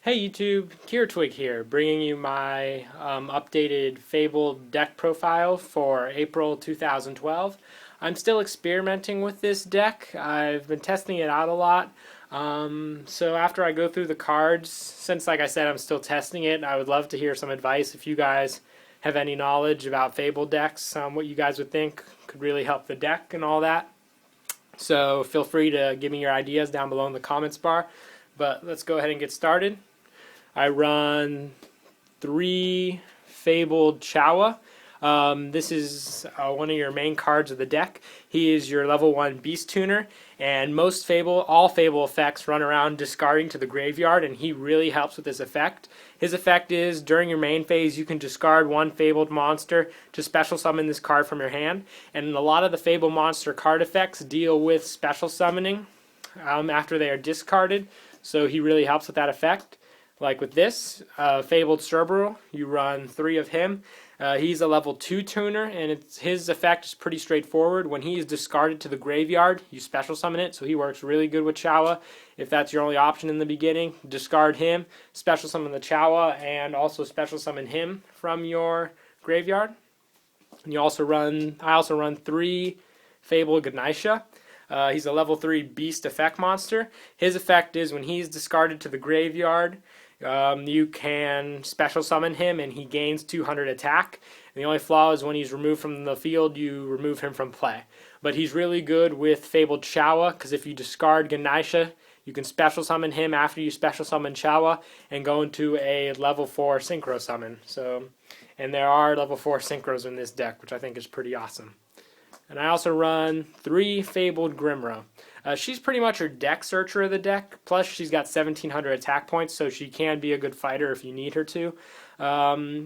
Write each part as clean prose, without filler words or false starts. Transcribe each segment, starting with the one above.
Hey YouTube, Twig here, bringing you my updated Fabled deck profile for April 2012. I'm still experimenting with this deck. I've been testing it out a lot. So after I go through the cards, since like I said I'm still testing it, I would love to hear some advice if you guys have any knowledge about Fabled decks, what you guys would think could really help the deck and all that. So feel free to give me your ideas down below in the comments bar. But let's go ahead and get started. I run 3 Fabled Chawa. This is one of your main cards of the deck. He is your level 1 Beast Tuner, and all Fable effects run around discarding to the graveyard, and he really helps with this effect. His effect is, during your main phase, you can discard one Fabled monster to special summon this card from your hand, and a lot of the Fabled monster card effects deal with special summoning after they are discarded, so he really helps with that effect. Like with this, Fabled Cerberus, you run 3 of him. He's a level 2 tuner, and his effect is pretty straightforward. When he is discarded to the graveyard, you special summon it, so he works really good with Chawa. If that's your only option in the beginning, discard him, special summon the Chawa, and also special summon him from your graveyard. And I also run 3 Fabled Ganesha. He's a level 3 beast effect monster. His effect is when he's discarded to the graveyard, you can special summon him and he gains 200 attack. And the only flaw is when he's removed from the field, you remove him from play. But he's really good with Fabled Chawa, because if you discard Ganesha, you can special summon him after you special summon Chawa and go into a level 4 synchro summon. And there are level 4 synchros in this deck, which I think is pretty awesome. And I also run 3 Fabled Grimro. She's pretty much your deck searcher of the deck, plus she's got 1700 attack points, so she can be a good fighter if you need her to.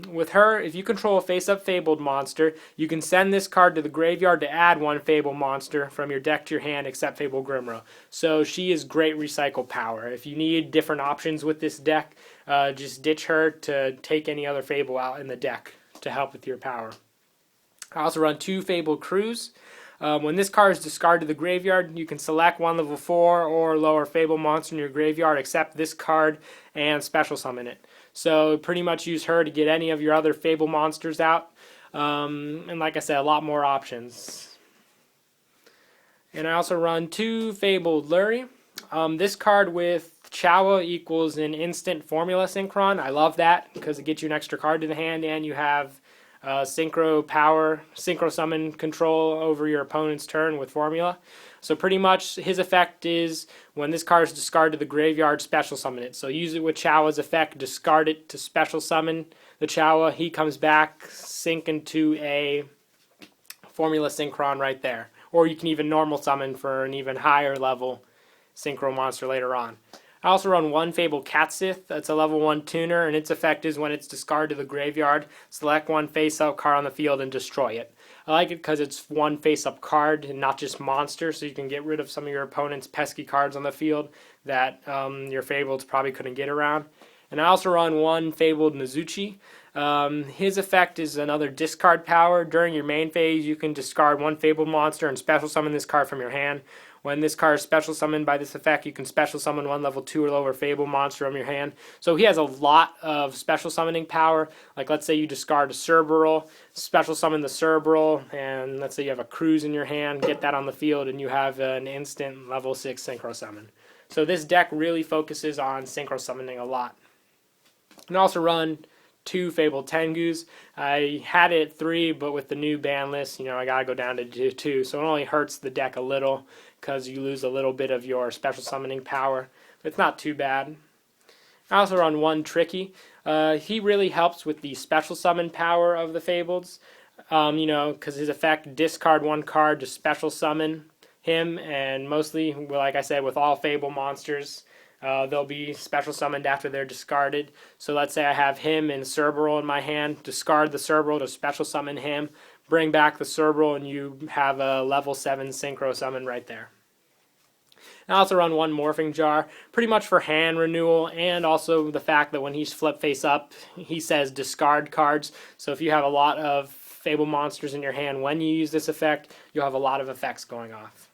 With her, if you control a face-up Fabled monster, you can send this card to the graveyard to add 1 Fabled monster from your deck to your hand except Fabled Grimro. So she is great recycle power. If you need different options with this deck, just ditch her to take any other Fable out in the deck to help with your power. I also run 2 Fabled Crews. When this card is discarded to the graveyard, you can select 1 level 4 or lower Fable monster in your graveyard, except this card, and special summon it. So pretty much use her to get any of your other Fable monsters out. And like I said, a lot more options. And I also run 2 Fabled Luri. This card with Chawa equals an instant formula synchron. I love that because it gets you an extra card to the hand, and you have synchro summon control over your opponent's turn with formula. So pretty much his effect is when this card is discarded to the graveyard, special summon it. So use it with Chawa's effect, discard it to special summon the Chawa. He comes back, sync into a formula synchron right there. Or you can even normal summon for an even higher level synchro monster later on. I also run 1 Fabled Catsith. That's a level 1 tuner, and its effect is when it's discarded to the graveyard, select 1 face-up card on the field and destroy it. I like it because it's 1 face-up card and not just monster, so you can get rid of some of your opponent's pesky cards on the field that your Fableds probably couldn't get around. And I also run 1 Fabled Nezuchi. His effect is another discard power. During your main phase, you can discard 1 Fabled monster and special summon this card from your hand. When this card is special summoned by this effect, you can special summon 1 level 2 or lower Fable monster from your hand. So he has a lot of special summoning power. Like let's say you discard a Cerberus, special summon the Cerberus, and let's say you have a Cruise in your hand, get that on the field, and you have an instant level 6 synchro summon. So this deck really focuses on synchro summoning a lot. And also run 2 Fabled Tengus. I had it 3, but with the new ban list, I gotta go down to 2, so it only hurts the deck a little because you lose a little bit of your special summoning power. But it's not too bad. I also run 1 Tricky. He really helps with the special summon power of the Fableds, because his effect, discard 1 card to special summon him, and mostly, like I said, with all Fable monsters, they'll be special summoned after they're discarded. So let's say I have him and Cerberus in my hand, discard the Cerberus to special summon him, bring back the Cerberus, and you have a level 7 synchro summon right there. I also run 1 Morphing Jar, pretty much for hand renewal, and also the fact that when he's flip face up, he says discard cards. So if you have a lot of Fable monsters in your hand when you use this effect, you'll have a lot of effects going off.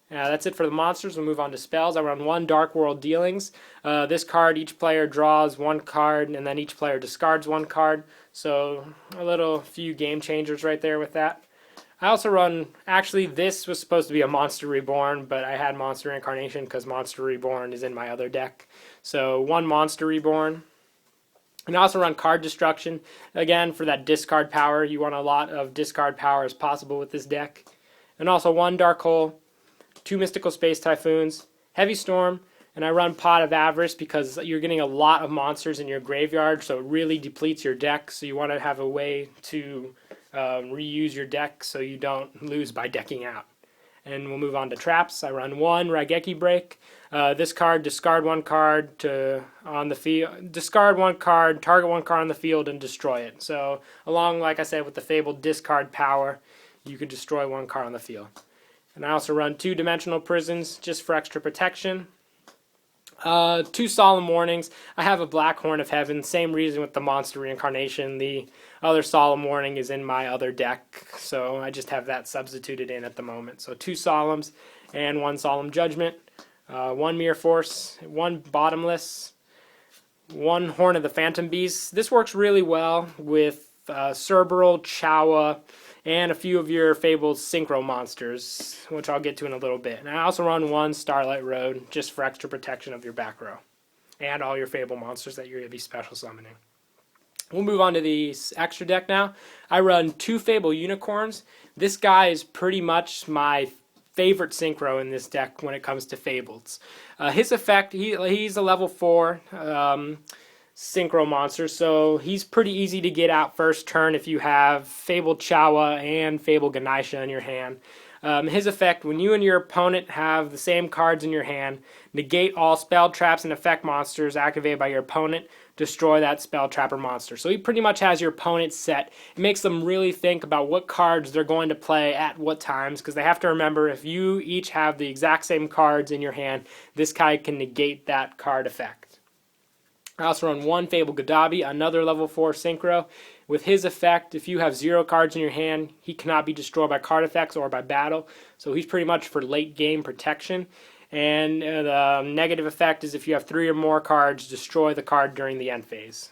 That's it for the monsters. We'll move on to spells. I run one Dark World Dealings. This card, each player draws one card, and then each player discards one card. So a few game changers right there with that. I also run, actually this was supposed to be a Monster Reborn, but I had Monster Incarnation because Monster Reborn is in my other deck. So one Monster Reborn. And I also run Card Destruction. Again, for that discard power, you want a lot of discard power as possible with this deck. And also one Dark Hole, two Mystical Space Typhoons, Heavy Storm, and I run Pot of Avarice because you're getting a lot of monsters in your graveyard, so it really depletes your deck. So you want to have a way to reuse your deck so you don't lose by decking out. And we'll move on to traps. I run one Raigeki Break. This card, discard one card on the field, discard one card, target one card on the field, and destroy it. So along, like I said, with the Fabled discard power, you could destroy one card on the field. And I also run two Dimensional Prisons just for extra protection. Two Solemn Warnings. I have a Black Horn of Heaven. Same reason with the Monster Reincarnation. The other Solemn Warning is in my other deck, so I just have that substituted in at the moment. So two Solemns and one Solemn Judgment. One Mirror Force, one Bottomless, one Horn of the Phantom Beast. This works really well with Cerberus, Chawa, and a few of your Fabled Synchro monsters, which I'll get to in a little bit. And I also run one Starlight Road, just for extra protection of your back row, and all your Fable monsters that you're going to be special summoning. We'll move on to the extra deck now. I run two Fable Unicorns. This guy is pretty much my favorite synchro in this deck when it comes to Fables. His effect, he's a level 4 synchro monster, so he's pretty easy to get out first turn if you have Fabled Chawa and Fabled Ganesha in your hand. His effect, when you and your opponent have the same cards in your hand, negate all spell traps and effect monsters activated by your opponent, destroy that spell trapper monster. So he pretty much has your opponent set. It makes them really think about what cards they're going to play at what times, because they have to remember if you each have the exact same cards in your hand, this guy can negate that card effect. I also run one Fabled Gadabi, another level 4 synchro. With his effect, if you have 0 cards in your hand, he cannot be destroyed by card effects or by battle. So he's pretty much for late game protection. And the negative effect is if you have 3 or more cards, destroy the card during the end phase.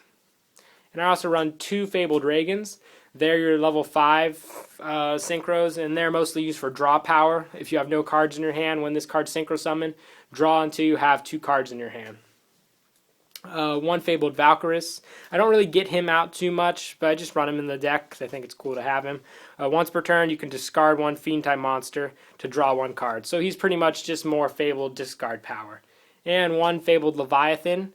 And I also run two Fabled Reagans. They're your level 5 synchros, and they're mostly used for draw power. If you have no cards in your hand, when this card synchro summon, draw until you have 2 cards in your hand. One Fabled Valkyrus. I don't really get him out too much, but I just run him in the deck because I think it's cool to have him. Once per turn, you can discard one Fiend-type monster to draw 1 card. So he's pretty much just more Fabled discard power. And one Fabled Leviathan.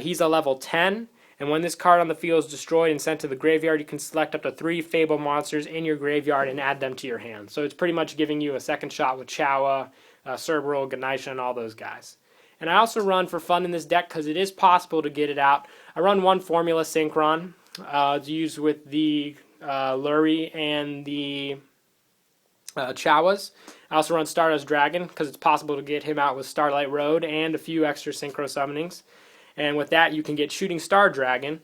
He's a level 10, and when this card on the field is destroyed and sent to the graveyard, you can select up to 3 Fabled monsters in your graveyard and add them to your hand. So it's pretty much giving you a second shot with Chawa, Cerberus, Ganesha, and all those guys. And I also run for fun in this deck because it is possible to get it out. I run one Formula Synchron. It's used with the Luri and the Chawas. I also run Stardust Dragon because it's possible to get him out with Starlight Road and a few extra synchro summonings. And with that, you can get Shooting Star Dragon.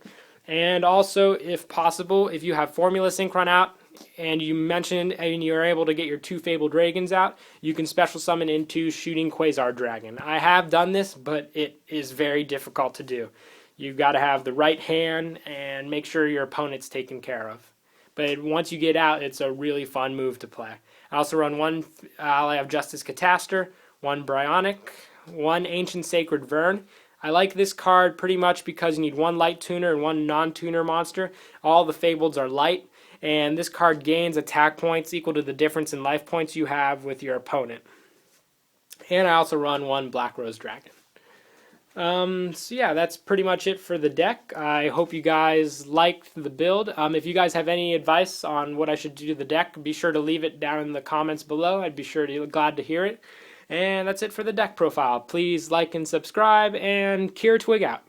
And also, if possible, if you have Formula Synchron out, and you mentioned and you're able to get your 2 Fabled Reagans out, you can special summon into Shooting Quasar Dragon. I have done this, but it is very difficult to do. You've got to have the right hand and make sure your opponent's taken care of. But once you get out, it's a really fun move to play. I also run one Ally of Justice Cataster, one Bryonic, one Ancient Sacred Vern. I like this card pretty much because you need one light tuner and one non-tuner monster. All the Fableds are light. And this card gains attack points equal to the difference in life points you have with your opponent. And I also run one Black Rose Dragon. So yeah, that's pretty much it for the deck. I hope you guys liked the build. If you guys have any advice on what I should do to the deck, be sure to leave it down in the comments below. I'd be glad to hear it. And that's it for the deck profile. Please like and subscribe, and Kira Twig out.